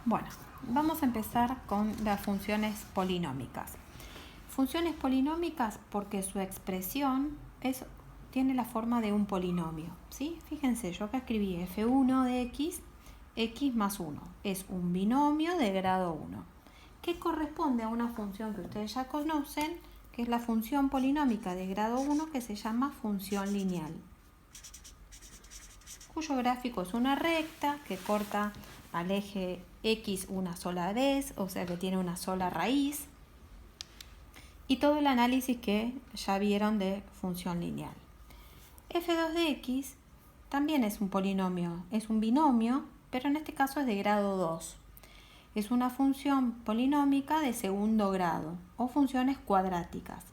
Bueno, vamos a empezar con las funciones polinómicas. Funciones polinómicas porque su expresión tiene la forma de un polinomio, ¿sí? Fíjense, yo acá escribí f1 de x más 1. Es un binomio de grado 1, que corresponde a una función que ustedes ya conocen, que es la función polinómica de grado 1 que se llama función lineal, cuyo gráfico es una recta que corta al eje X una sola vez, o sea que tiene una sola raíz, y todo el análisis que ya vieron de función lineal. f2 de x también es un polinomio, es un binomio, pero en este caso es de grado 2. Es una función polinómica de segundo grado o funciones cuadráticas.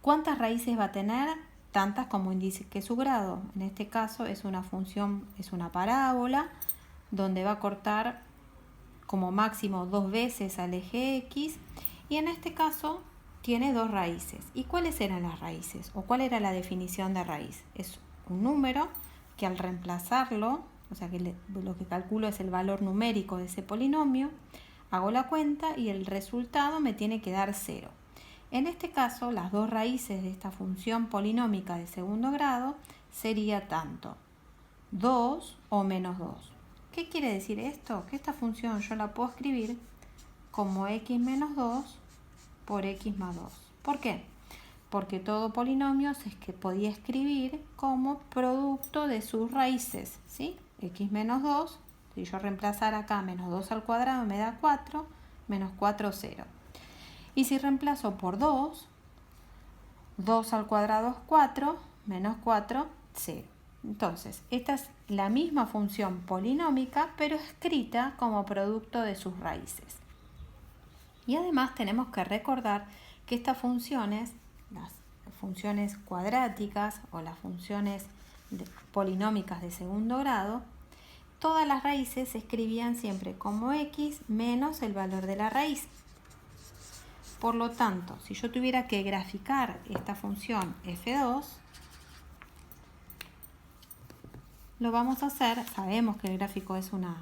¿Cuántas raíces va a tener? Tantas como indique su grado. En este caso es una función, es una parábola donde va a cortar como máximo 2 veces al eje X, y en este caso tiene 2 raíces. ¿Y cuáles eran las raíces? ¿O cuál era la definición de raíz? Es un número que al reemplazarlo, o sea que lo que calculo es el valor numérico de ese polinomio, hago la cuenta y el resultado me tiene que dar 0. En este caso, las 2 raíces de esta función polinómica de segundo grado sería tanto 2 o menos 2. ¿Qué quiere decir esto? Que esta función yo la puedo escribir como x menos 2 por x más 2. ¿Por qué? Porque todo polinomio es que podía escribir como producto de sus raíces, ¿sí? X menos 2, si yo reemplazara acá menos 2 al cuadrado me da 4, menos 4, 0. Y si reemplazo por 2, 2 al cuadrado es 4, menos 4, 0. Entonces, esta es la misma función polinómica, pero escrita como producto de sus raíces. Y además tenemos que recordar que estas funciones, las funciones cuadráticas o las funciones polinómicas de segundo grado, todas las raíces se escribían siempre como x menos el valor de la raíz. Por lo tanto, si yo tuviera que graficar esta función f2, lo vamos a hacer, sabemos que el gráfico es una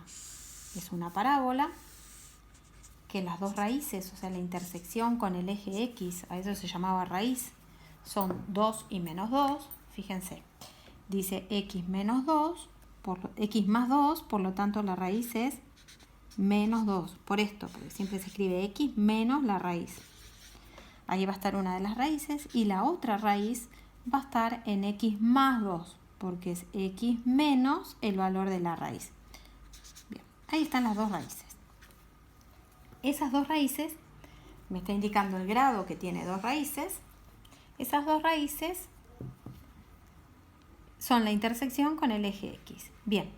parábola, que las 2 raíces, o sea la intersección con el eje X, a eso se llamaba raíz, son 2 y menos 2, fíjense, dice x menos 2, x más 2, por lo tanto la raíz es menos 2, por esto, porque siempre se escribe x menos la raíz. Ahí va a estar una de las raíces y la otra raíz va a estar en x más 2, porque es x menos el valor de la raíz. Bien, ahí están las 2 raíces. Esas 2 raíces, me está indicando el grado que tiene 2 raíces, esas 2 raíces son la intersección con el eje X. Bien,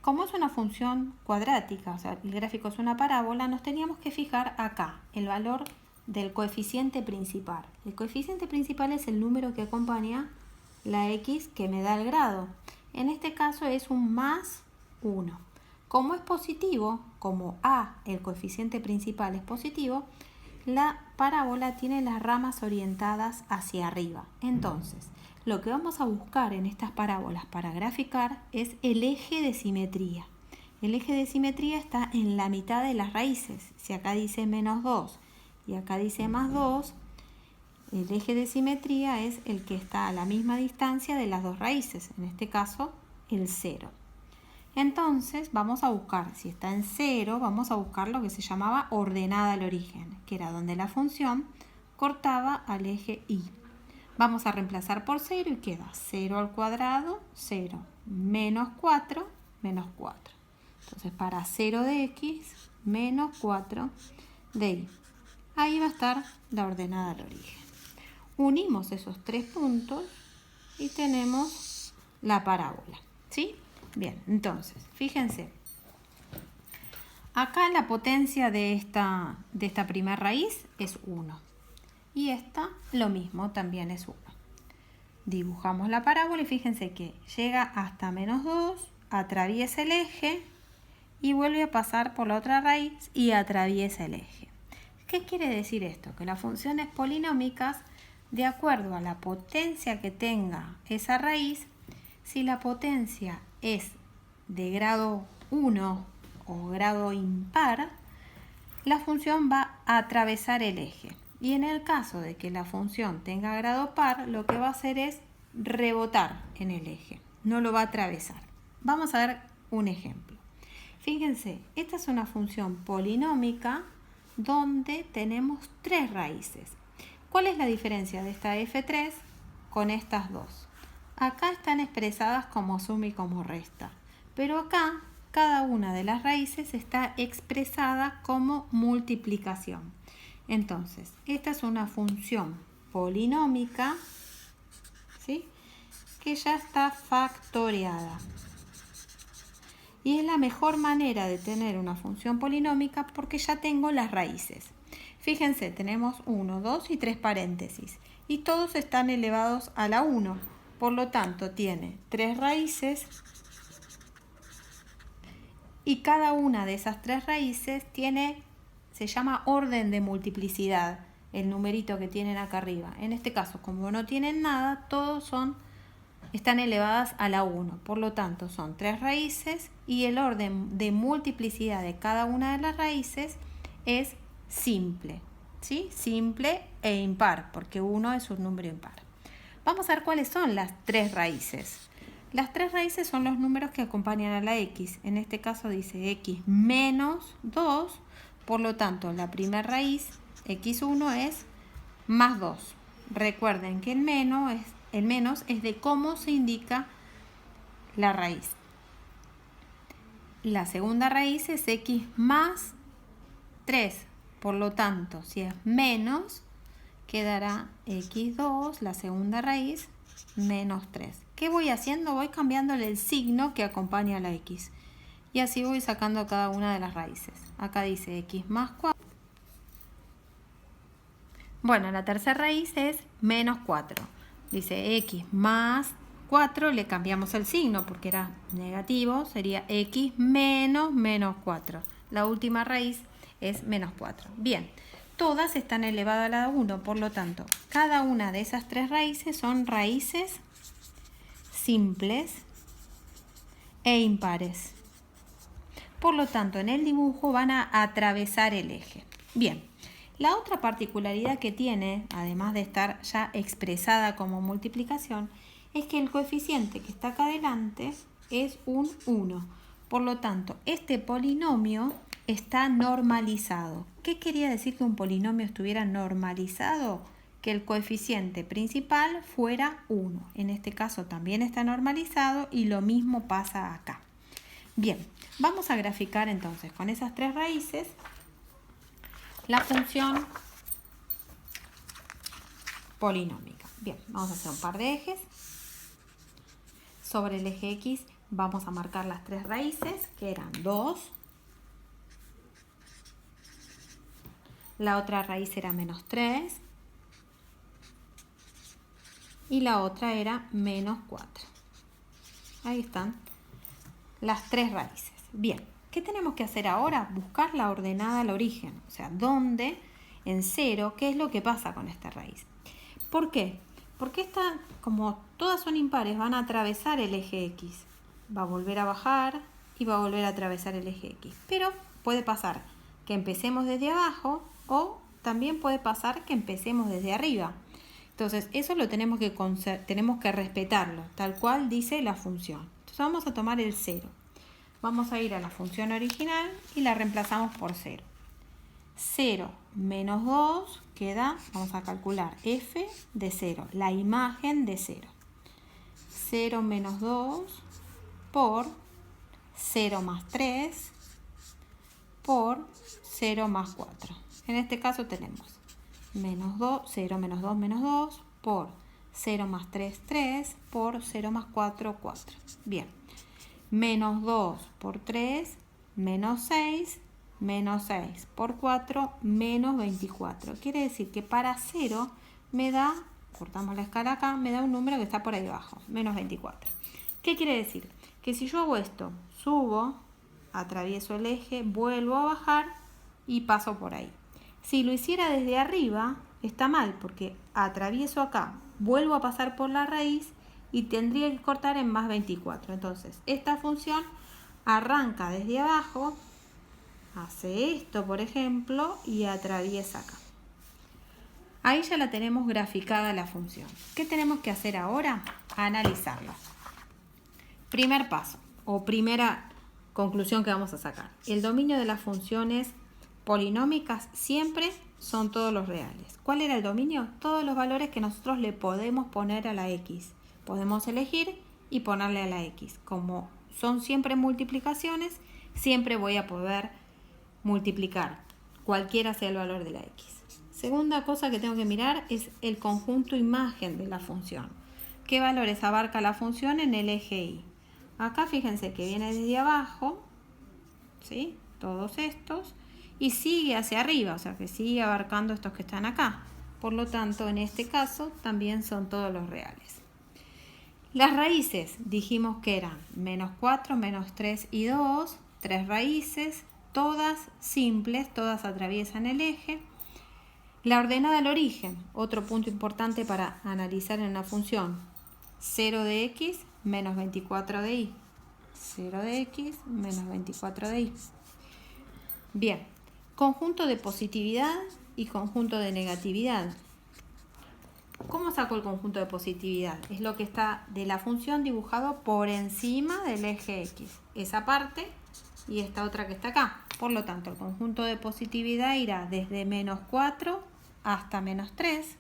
como es una función cuadrática, o sea, el gráfico es una parábola, nos teníamos que fijar acá, el valor del coeficiente principal. El coeficiente principal es el número que acompaña la X que me da el grado. En este caso es un más 1. Como es positivo, como A, el coeficiente principal es positivo, la parábola tiene las ramas orientadas hacia arriba. Entonces, lo que vamos a buscar en estas parábolas para graficar es el eje de simetría. El eje de simetría está en la mitad de las raíces. Si acá dice menos 2 y acá dice más 2, el eje de simetría es el que está a la misma distancia de las 2 raíces, en este caso el 0. Entonces vamos a buscar, si está en 0, vamos a buscar lo que se llamaba ordenada al origen, que era donde la función cortaba al eje Y. Vamos a reemplazar por 0 y queda 0 al cuadrado, 0, menos 4, menos 4. Entonces para 0 de X, menos 4 de Y. Ahí va a estar la ordenada al origen. Unimos esos 3 puntos y tenemos la parábola, ¿sí? Bien, entonces, fíjense. Acá la potencia de esta primera raíz es 1. Y esta, lo mismo, también es 1. Dibujamos la parábola y fíjense que llega hasta menos 2, atraviesa el eje y vuelve a pasar por la otra raíz y atraviesa el eje. ¿Qué quiere decir esto? Que las funciones polinómicas, de acuerdo a la potencia que tenga esa raíz, si la potencia es de grado 1 o grado impar, la función va a atravesar el eje. Y en el caso de que la función tenga grado par, lo que va a hacer es rebotar en el eje, no lo va a atravesar. Vamos a ver un ejemplo. Fíjense, esta es una función polinómica donde tenemos 3 raíces. ¿Cuál es la diferencia de esta f3 con estas dos? Acá están expresadas como suma y como resta, pero acá cada una de las raíces está expresada como multiplicación. Entonces, esta es una función polinómica, ¿sí?, que ya está factoreada. Y es la mejor manera de tener una función polinómica porque ya tengo las raíces. Fíjense, tenemos 1, 2 y 3 paréntesis. Y todos están elevados a la 1. Por lo tanto, tiene 3 raíces. Y cada una de esas 3 raíces se llama orden de multiplicidad, el numerito que tienen acá arriba. En este caso, como no tienen nada, todos están elevadas a la 1. Por lo tanto, son 3 raíces y el orden de multiplicidad de cada una de las raíces es simple, ¿sí? Simple e impar, porque 1 es un número impar. Vamos a ver cuáles son las 3 raíces. Las 3 raíces son los números que acompañan a la x. En este caso dice x menos 2. Por lo tanto, la primera raíz, x1, es más 2. Recuerden que el menos es de cómo se indica la raíz. La segunda raíz es x más 3. Por lo tanto, si es menos, quedará x2, la segunda raíz, menos 3. ¿Qué voy haciendo? Voy cambiándole el signo que acompaña a la x. Y así voy sacando cada una de las raíces. Acá dice x más 4. Bueno, la tercera raíz es menos 4. Dice x más 4, le cambiamos el signo porque era negativo, sería x menos 4. La última raíz es menos 4. Bien, todas están elevadas a la 1, por lo tanto, cada una de esas 3 raíces son raíces simples e impares. Por lo tanto, en el dibujo van a atravesar el eje. Bien, la otra particularidad que tiene, además de estar ya expresada como multiplicación, es que el coeficiente que está acá adelante es un 1. Por lo tanto, este polinomio está normalizado. ¿Qué quería decir que un polinomio estuviera normalizado? Que el coeficiente principal fuera 1. En este caso también está normalizado y lo mismo pasa acá. Bien, vamos a graficar entonces con esas 3 raíces la función polinómica. Bien, vamos a hacer un par de ejes. Sobre el eje X vamos a marcar las 3 raíces, que eran 2. La otra raíz era menos 3. Y la otra era menos 4. Ahí están las 3 raíces. Bien, ¿qué tenemos que hacer ahora? Buscar la ordenada al origen. O sea, ¿dónde? En 0, ¿qué es lo que pasa con esta raíz? ¿Por qué? Porque como todas son impares, van a atravesar el eje X. Va a volver a bajar y va a volver a atravesar el eje X. Pero puede pasar que empecemos desde abajo o también puede pasar que empecemos desde arriba. Entonces, eso lo tenemos que respetarlo, tal cual dice la función. Entonces, vamos a tomar el 0. Vamos a ir a la función original y la reemplazamos por 0. 0 menos 2 queda, vamos a calcular f de 0, la imagen de 0. 0 menos 2 por 0 más 3 por 0 más 4. En este caso tenemos menos 2, 0 menos 2 menos 2 por 0 más 3, 3 por 0 más 4, 4. Bien, menos 2 por 3, menos 6 por 4, menos 24. Quiere decir que para 0 me da, cortamos la escala acá, me da un número que está por ahí abajo, menos 24. ¿Qué quiere decir? Que si yo hago esto, subo, atravieso el eje, vuelvo a bajar y paso por ahí. Si lo hiciera desde arriba, está mal, porque atravieso acá, vuelvo a pasar por la raíz y tendría que cortar en más 24. Entonces, esta función arranca desde abajo hace esto, por ejemplo, y atraviesa acá. Ahí ya la tenemos graficada la función. ¿Qué tenemos que hacer ahora? Analizarla. Primer paso o primera conclusión que vamos a sacar. El dominio de las funciones polinómicas siempre son todos los reales. ¿Cuál era el dominio? Todos los valores que nosotros le podemos poner a la x. Podemos elegir y ponerle a la x. Como son siempre multiplicaciones, siempre voy a poder multiplicar cualquiera sea el valor de la x. Segunda cosa que tengo que mirar es el conjunto imagen de la función. ¿Qué valores abarca la función en el eje y? Acá fíjense que viene desde abajo, ¿sí? Todos estos, y sigue hacia arriba, o sea que sigue abarcando estos que están acá. Por lo tanto, en este caso también son todos los reales. Las raíces dijimos que eran -4, -3 y 2, 3 raíces, todas simples, todas atraviesan el eje. La ordenada al origen, otro punto importante para analizar en una función. 0 de x menos 24 de y. 0 de x menos 24 de y. Bien, conjunto de positividad y conjunto de negatividad. ¿Cómo saco el conjunto de positividad? Es lo que está de la función dibujado por encima del eje x. Esa parte y esta otra que está acá. Por lo tanto, el conjunto de positividad irá desde -4 hasta -3.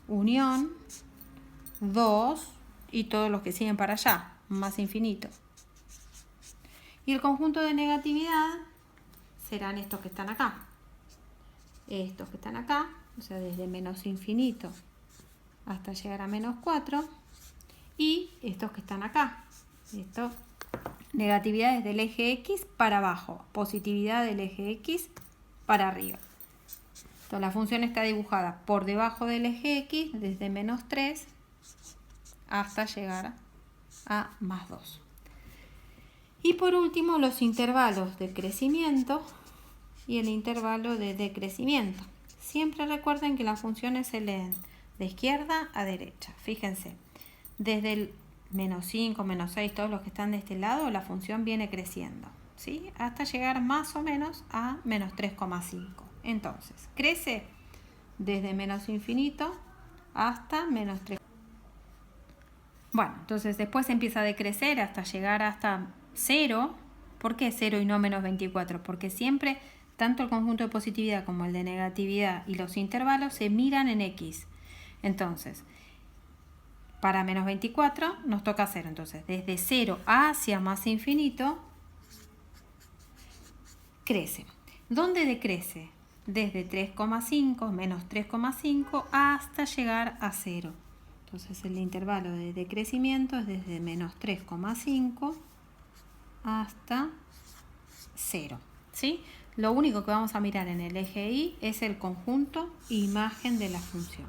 Unión 2 y todos los que siguen para allá, más infinito. Y el conjunto de negatividad serán estos que están acá. Estos que están acá, o sea, desde menos infinito hasta llegar a -4. Y estos que están acá. Esto, negatividad desde el eje X para abajo, positividad del eje X para arriba. Entonces la función está dibujada por debajo del eje X desde -3 hasta llegar a +2. Y por último, los intervalos de crecimiento y el intervalo de decrecimiento. Siempre recuerden que las funciones se leen de izquierda a derecha. Fíjense, desde el -5, -6, todos los que están de este lado, la función viene creciendo, ¿sí? Hasta llegar más o menos a -3,5. Entonces, crece desde menos infinito hasta -3. Bueno, entonces después empieza a decrecer hasta llegar hasta 0. ¿Por qué 0 y no -24? Porque siempre, tanto el conjunto de positividad como el de negatividad y los intervalos se miran en X. Entonces, para -24 nos toca 0. Entonces, desde 0 hacia más infinito, crece. ¿Dónde decrece? Desde 3,5, -3,5 hasta llegar a 0. Entonces el intervalo de decrecimiento es desde -3,5 hasta 0. ¿Sí? Lo único que vamos a mirar en el eje Y es el conjunto imagen de la función.